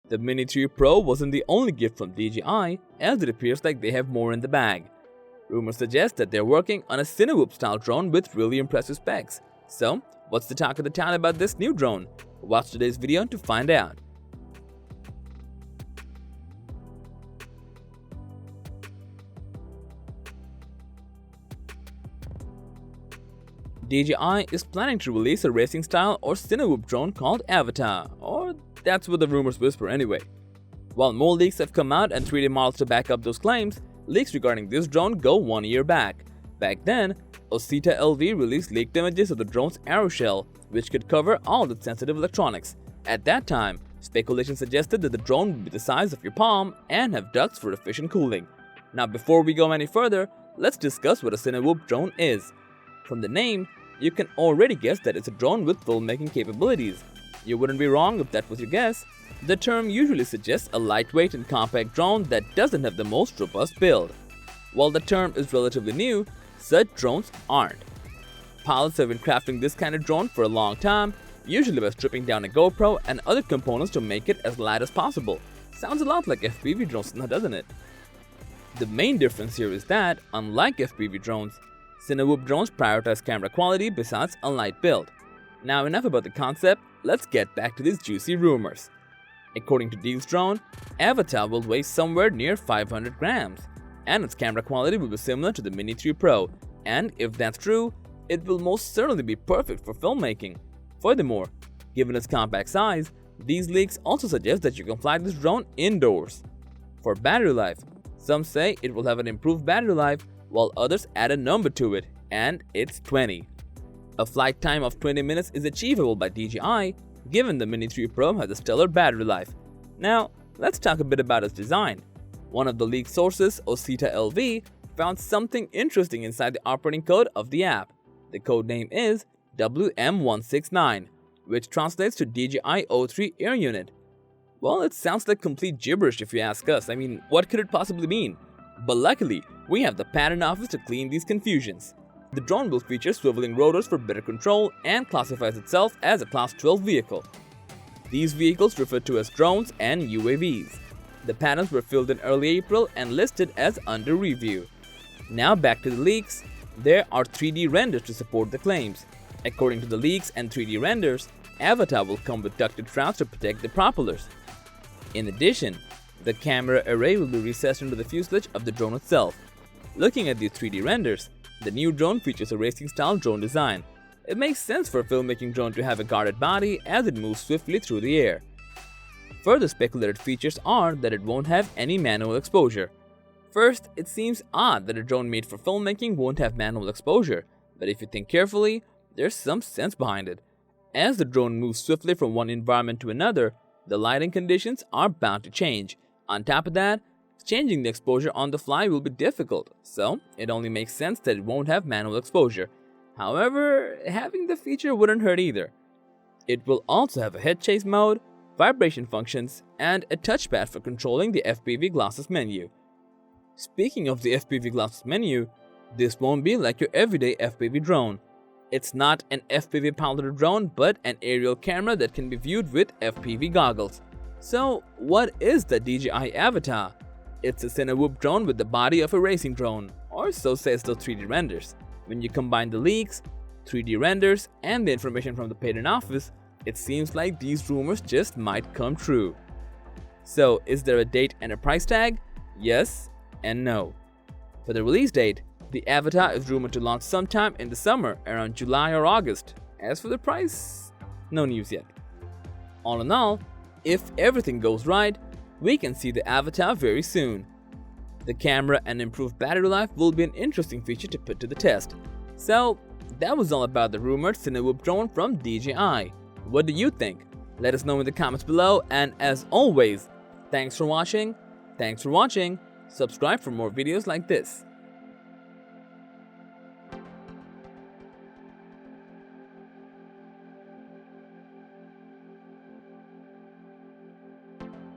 The Mini 3 Pro wasn't the only gift from DJI, as it appears like they have more in the bag. Rumors suggest that they're working on a Cinewhoop style drone with really impressive specs. So, what's the talk of the town about this new drone? Watch today's video to find out. DJI is planning to release a racing style or Cinewhoop drone called Avata, or that's what the rumors whisper anyway. While more leaks have come out and 3D models to back up those claims, leaks regarding this drone go 1 year back. Back then, Osita LV released leaked images of the drone's aeroshell, which could cover all its sensitive electronics. At that time, speculation suggested that the drone would be the size of your palm and have ducts for efficient cooling. Now before we go any further, let's discuss what a Cinewhoop drone is. From the name, you can already guess that it's a drone with filmmaking capabilities. You wouldn't be wrong if that was your guess. The term usually suggests a lightweight and compact drone that doesn't have the most robust build. While the term is relatively new, such drones aren't. Pilots have been crafting this kind of drone for a long time, usually by stripping down a GoPro and other components to make it as light as possible. Sounds a lot like FPV drones now, doesn't it? The main difference here is that, unlike FPV drones, Cinewhoop drones prioritize camera quality besides a light build. Now enough about the concept, let's get back to these juicy rumors. According to Deal's drone, Avata will weigh somewhere near 500 grams, and its camera quality will be similar to the Mini 3 Pro, and if that's true, it will most certainly be perfect for filmmaking. Furthermore, given its compact size, these leaks also suggest that you can fly this drone indoors. For battery life, some say it will have an improved battery life, while others add a number to it, and it's 20. A flight time of 20 minutes is achievable by DJI, given the Mini 3 Pro has a stellar battery life. Now, let's talk a bit about its design. One of the leaked sources, Osita LV, found something interesting inside the operating code of the app. The code name is WM169, which translates to DJI O3 Air Unit. Well, it sounds like complete gibberish if you ask us. I mean, what could it possibly mean? But luckily, we have the patent office to clean these confusions. The drone will feature swiveling rotors for better control and classifies itself as a Class 12 vehicle. These vehicles referred to as drones and UAVs. The patents were filled in early April and listed as under review. Now back to the leaks. There are 3D renders to support the claims. According to the leaks and 3D renders, Avata will come with ducted shrouds to protect the propellers. In addition, the camera array will be recessed into the fuselage of the drone itself. Looking at these 3D renders, the new drone features a racing-style drone design. It makes sense for a filmmaking drone to have a guarded body as it moves swiftly through the air. Further speculated features are that it won't have any manual exposure. First, it seems odd that a drone made for filmmaking won't have manual exposure, but if you think carefully, there's some sense behind it. As the drone moves swiftly from one environment to another, the lighting conditions are bound to change. On top of that, changing the exposure on the fly will be difficult, so it only makes sense that it won't have manual exposure. However, having the feature wouldn't hurt either. It will also have a head chase mode, vibration functions, and a touchpad for controlling the FPV glasses menu. Speaking of the FPV glasses menu, this won't be like your everyday FPV drone. It's not an FPV piloted drone, but an aerial camera that can be viewed with FPV goggles. So, what is the DJI Avata? It's a Cinewhoop drone with the body of a racing drone, or so says the 3D renders. When you combine the leaks, 3D renders, and the information from the patent office, it seems like these rumors just might come true. So, is there a date and a price tag? Yes and no. For the release date, the Avata is rumored to launch sometime in the summer, around July or August. As for the price, no news yet. All in all, if everything goes right, we can see the Avata very soon. The camera and improved battery life will be an interesting feature to put to the test. So, that was all about the rumored Cinewhoop drone from DJI. What do you think? Let us know in the comments below, and as always, thanks for watching, subscribe for more videos like this.